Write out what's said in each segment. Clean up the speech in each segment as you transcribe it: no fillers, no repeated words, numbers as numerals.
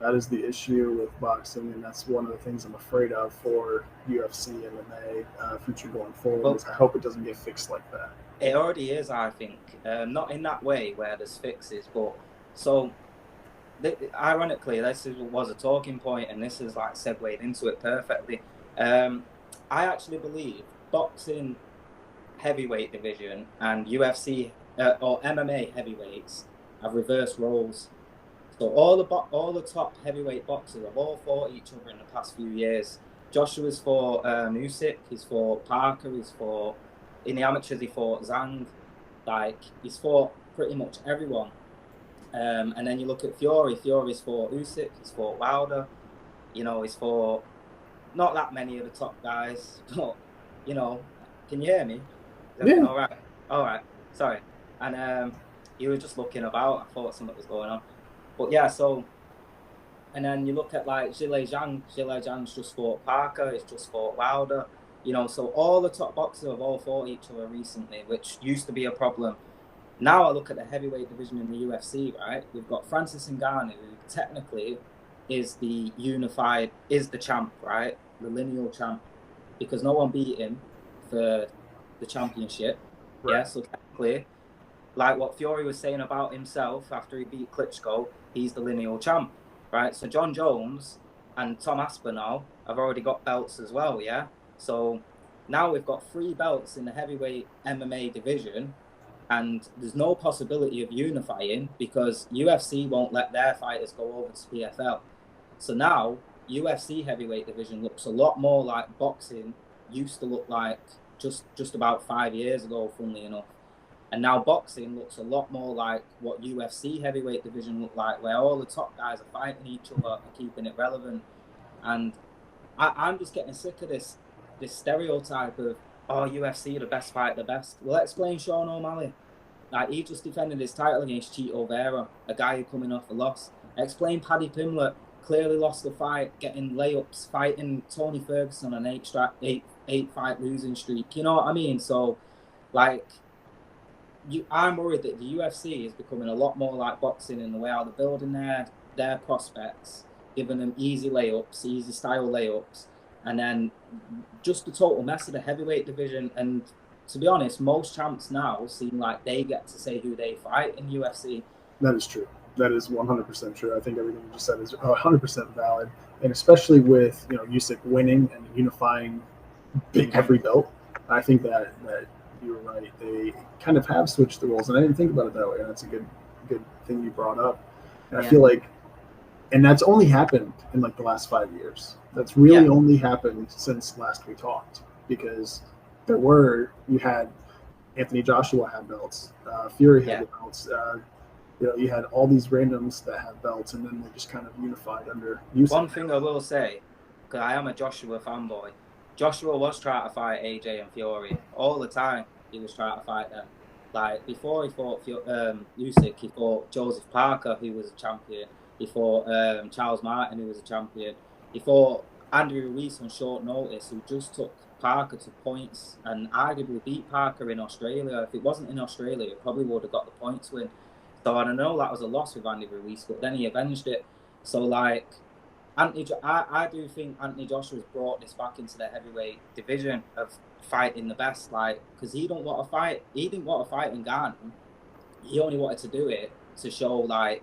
That is the issue with boxing, and that's one of the things I'm afraid of for UFC, MMA future going forward. But Is I hope it doesn't get fixed like that. it already is, I think. Not in that way where there's fixes, but so ironically, was a talking point, and this is like segued into it perfectly. I actually believe boxing heavyweight division and UFC or MMA heavyweights have reversed roles. So all the top heavyweight boxers have all fought each other in the past few years. Joshua's fought Usyk, he's fought Parker, in the amateurs he fought Zhang. Like, he's fought pretty much everyone. And then you look at Fury. Fury's fought Usyk, he's fought Wilder. You know, he's fought not that many of the top guys, but you know, can you hear me? Yeah. All right. Sorry. And he was just looking about. I thought something was going on. But yeah, so, and then you look at like Zhilei Zhang's just fought Parker, he's just fought Wilder, you know, so all the top boxers have all fought each other recently, which used to be a problem. Now I look at the heavyweight division in the UFC, right? We've got Francis Ngannou, who technically is the champ, right? The lineal champ, because no one beat him for the championship. Right. Yeah, so technically, like what Fury was saying about himself after he beat Klitschko, he's the lineal champ, right? So John Jones and Tom Aspinall have already got belts as well, yeah? So now we've got 3 belts in the heavyweight MMA division, and there's no possibility of unifying because UFC won't let their fighters go over to PFL. So now UFC heavyweight division looks a lot more like boxing used to look like just about 5 years ago, funnily enough. And now boxing looks a lot more like what UFC heavyweight division looked like, where all the top guys are fighting each other and keeping it relevant. And I'm just getting sick of this stereotype of, oh, UFC, the best fight, the best. Well, explain Sean O'Malley. Like, he just defended his title against Chito Vera, a guy who coming off a loss. Explain Paddy Pimblett, clearly lost the fight, getting layups, fighting Tony Ferguson on an 8-fight losing streak. You know what I mean? So, like, I'm worried that the UFC is becoming a lot more like boxing in the way how they're building their prospects, giving them easy layups, easy style layups, and then just the total mess of the heavyweight division. And to be honest, most champs now seem like they get to say who they fight in UFC. That is true. That is 100% true. I think everything you just said is 100% valid, and especially with Usyk winning and unifying every belt, I think that you were right. They kind of have switched the roles, and I didn't think about it that way. And that's a good thing you brought up. And I feel like, and that's only happened in like the last 5 years. That's really only happened since last we talked, because you had Anthony Joshua had belts, Fury had belts. You had all these randoms that have belts, and then they just kind of unified under Usyk. One thing I will say, because I am a Joshua fanboy, Joshua was trying to fight AJ and Fury all the time. He was trying to fight them. Like, before he fought Usyk, he fought Joseph Parker, who was a champion. He fought Charles Martin, who was a champion. He fought Andy Ruiz on short notice, who just took Parker to points and arguably beat Parker in Australia. If it wasn't in Australia, he probably would have got the points win. So I know that was a loss with Andy Ruiz, but then he avenged it. So, like, I do think Anthony Joshua's brought this back into the heavyweight division of fighting the best, like, because he didn't want to fight in Ghana. He only wanted to do it to show, like,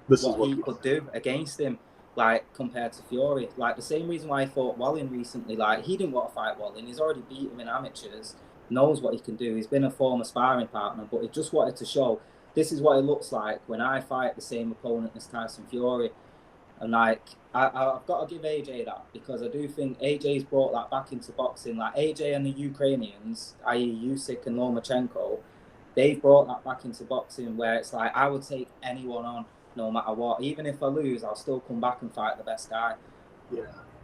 what he could do against him, like, compared to Fury. Like, the same reason why he fought Wallin recently, like, he didn't want to fight Wallin. He's already beat him in amateurs, knows what he can do. He's been a former sparring partner, but he just wanted to show, this is what it looks like when I fight the same opponent as Tyson Fury. And, like, I've got to give AJ that, because I do think AJ's brought that back into boxing. Like, AJ and the Ukrainians, i.e. Usyk and Lomachenko, they've brought that back into boxing, where it's like, I would take anyone on no matter what. Even if I lose, I'll still come back and fight the best guy. Yeah,